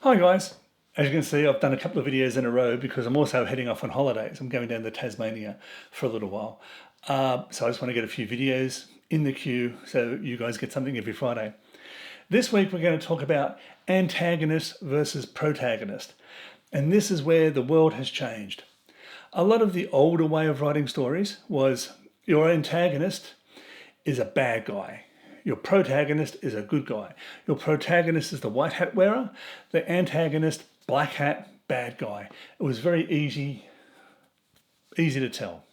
Hi guys, as you can see I've done a couple of videos in a row because I'm also heading off on holidays. I'm going down to Tasmania for a little while. So I just want to get a few videos in the queue so you guys get something every Friday. This week we're going to talk about antagonist versus protagonist. And this is where the world has changed. A lot of the older way of writing stories was your antagonist is a bad guy. Your protagonist is a good guy. Your protagonist is the white hat wearer. The antagonist, black hat, bad guy. It was very easy to tell.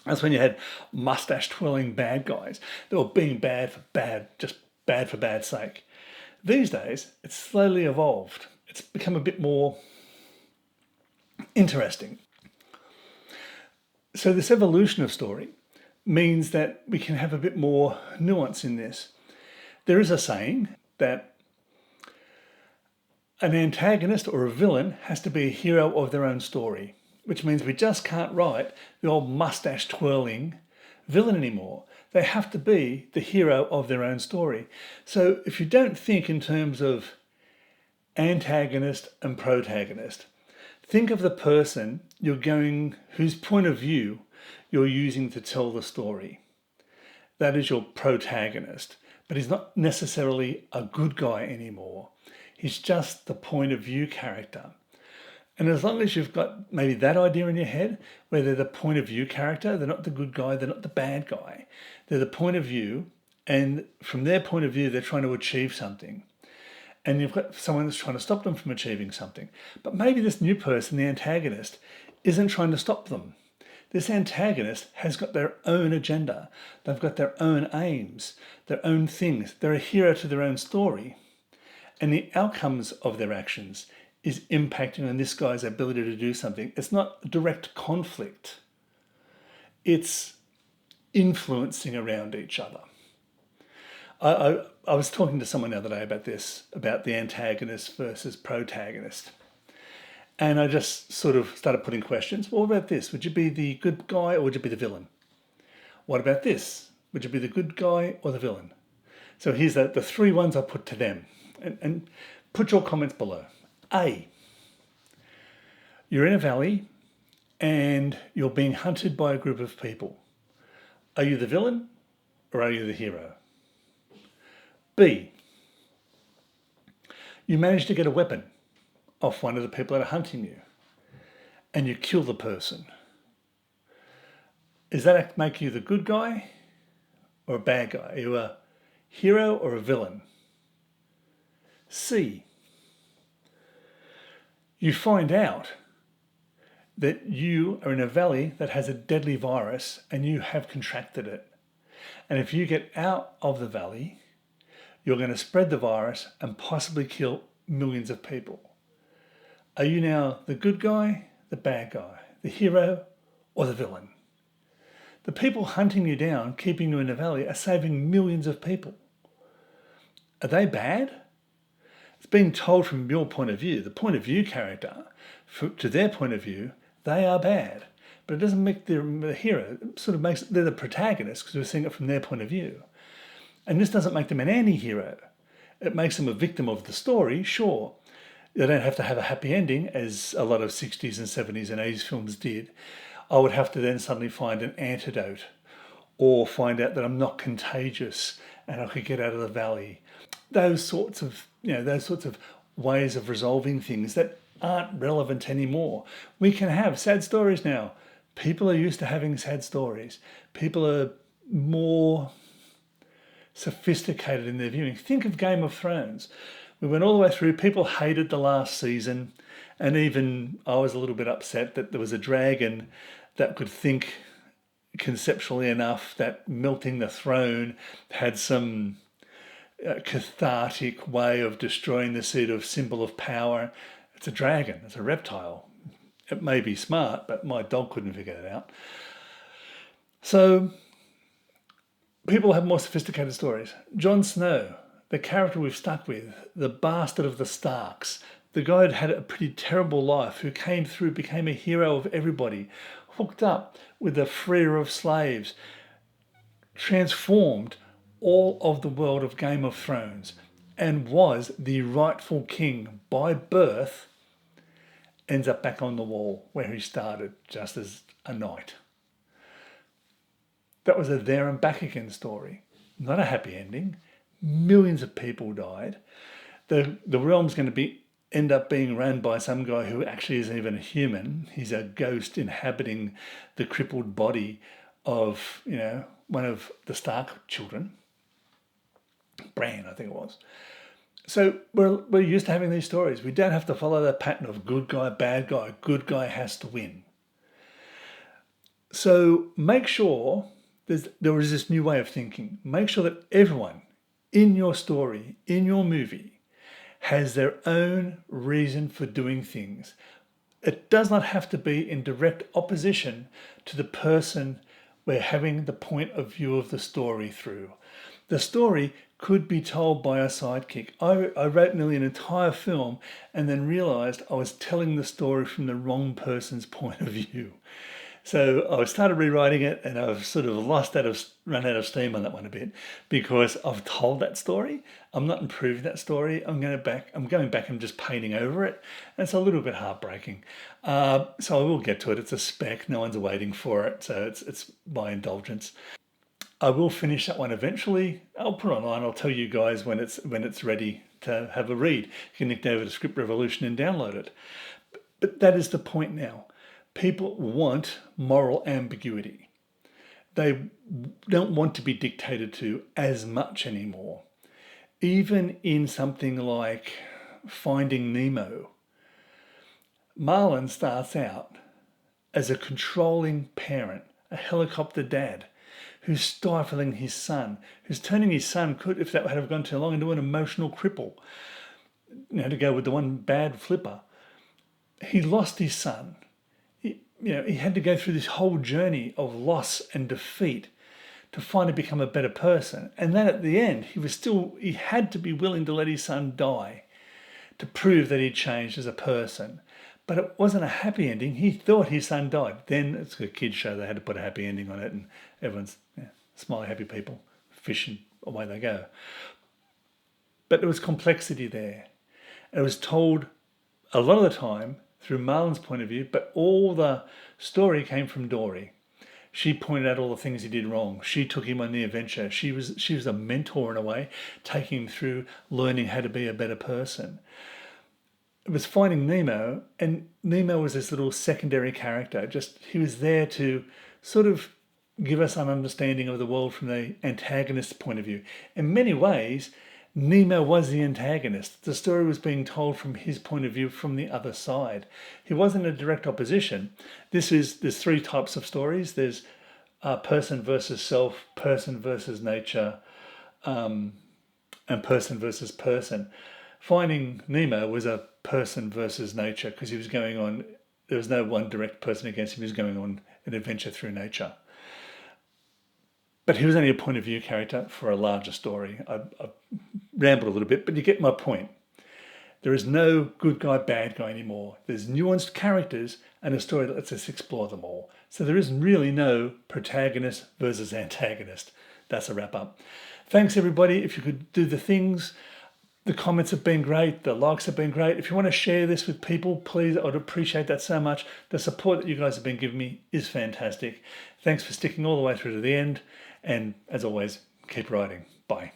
That's when you had mustache twirling bad guys. They were being bad for bad, just bad for bad's sake. These days, it's slowly evolved. It's become a bit more interesting. So this evolution of story means that we can have a bit more nuance in this. There is a saying that an antagonist or a villain has to be a hero of their own story, which means we just can't write the old mustache twirling villain anymore. They have to be the hero of their own story. So if you don't think in terms of antagonist and protagonist, think of the person whose point of view you're using to tell the story. That is your protagonist, but he's not necessarily a good guy anymore. He's just the point of view character. And as long as you've got maybe that idea in your head, where they're the point of view character, they're not the good guy, they're not the bad guy. They're the point of view, and from their point of view, they're trying to achieve something. And you've got someone that's trying to stop them from achieving something. But maybe this new person, the antagonist, isn't trying to stop them. This antagonist has got their own agenda. They've got their own aims, their own things. They're a hero to their own story. And the outcomes of their actions is impacting on this guy's ability to do something. It's not direct conflict. It's influencing around each other. I was talking to someone the other day about this, about the antagonist versus protagonist. And I just sort of started putting questions. Well, what about this? Would you be the good guy or would you be the villain? What about this? Would you be the good guy or the villain? So here's the three ones I put to them. And put your comments below. A, you're in a valley and you're being hunted by a group of people. Are you the villain or are you the hero? B, you manage to get a weapon off one of the people that are hunting you and you kill the person. Does that make you the good guy or a bad guy? Are you a hero or a villain? C, you find out that you are in a valley that has a deadly virus and you have contracted it. And if you get out of the valley, you're going to spread the virus and possibly kill millions of people. Are you now the good guy, the bad guy, the hero, or the villain? The people hunting you down, keeping you in the valley, are saving millions of people. Are they bad? It's being told from your point of view, the point of view character, to their point of view, they are bad. But it doesn't make them the hero. It sort of makes they're the protagonist because we're seeing it from their point of view. And this doesn't make them an anti-hero. It makes them a victim of the story, sure. They don't have to have a happy ending, as a lot of 60s and 70s and 80s films did. I would have to then suddenly find an antidote or find out that I'm not contagious and I could get out of the valley. Those sorts of ways of resolving things that aren't relevant anymore. We can have sad stories now. People are used to having sad stories. People are more sophisticated in their viewing. Think of Game of Thrones. We went all the way through. People hated the last season. And even I was a little bit upset that there was a dragon that could think conceptually enough that melting the throne had some cathartic way of destroying the seed of symbol of power. It's a dragon. It's a reptile. It may be smart, but my dog couldn't figure it out. So people have more sophisticated stories. Jon Snow, the character we've stuck with, the bastard of the Starks, the guy who had a pretty terrible life, who came through, became a hero of everybody, hooked up with the freer of slaves, transformed all of the world of Game of Thrones. and was the rightful king by birth ends up back on the wall where he started, just as a knight. That was a there and back again story. Not a happy ending. Millions of people died. The realm's going to end up being run by some guy who actually isn't even a human. He's a ghost inhabiting the crippled body of, one of the Stark children. Bran, I think it was. So we're used to having these stories. We don't have to follow the pattern of good guy, bad guy. Good guy has to win. So make sure there is this new way of thinking. Make sure that everyone in your story, in your movie, has their own reason for doing things. It does not have to be in direct opposition to the person we're having the point of view of the story through. The story could be told by a sidekick. I wrote nearly an entire film and then realized I was telling the story from the wrong person's point of view. So I started rewriting it and I've sort of run out of steam on that one a bit because I've told that story. I'm not improving that story. I'm going back and just painting over it. And it's a little bit heartbreaking. So I will get to it. It's a spec. No one's waiting for it. So it's my indulgence. I will finish that one eventually. I'll put it online. I'll tell you guys when it's ready to have a read. You can nick over to Script Revolution and download it. But that is the point now. People want moral ambiguity. They don't want to be dictated to as much anymore. Even in something like Finding Nemo, Marlin starts out as a controlling parent, a helicopter dad, who's stifling his son, who's turning his son, if that had gone too long, into an emotional cripple, to go with the one bad flipper. He lost his son. He had to go through this whole journey of loss and defeat to finally become a better person. And then at the end, he had to be willing to let his son die to prove that he'd changed as a person. But it wasn't a happy ending. He thought his son died. Then it's a kid's show. They had to put a happy ending on it, and everyone's smiley, happy people, fishing, away they go. But there was complexity there. It was told a lot of the time through Marlin's point of view, but all the story came from Dory. She pointed out all the things he did wrong. She took him on the adventure. She was a mentor in a way, taking him through learning how to be a better person. It was Finding Nemo, and Nemo was this little secondary character. He was there to sort of give us an understanding of the world from the antagonist's point of view. In many ways, Nemo was the antagonist. The story was being told from his point of view from the other side. He wasn't a direct opposition. There's three types of stories. There's person versus self, person versus nature, and person versus person. Finding Nemo was a person versus nature because there was no one direct person against him. He was going on an adventure through nature. But he was only a point of view character for a larger story. I rambled a little bit, but you get my point. There is no good guy, bad guy anymore. There's nuanced characters and a story that lets us explore them all. So there is really no protagonist versus antagonist. That's a wrap up. Thanks everybody. If you could do the things, the comments have been great. The likes have been great. If you want to share this with people, please, I'd appreciate that so much. The support that you guys have been giving me is fantastic. Thanks for sticking all the way through to the end. And as always, keep writing. Bye.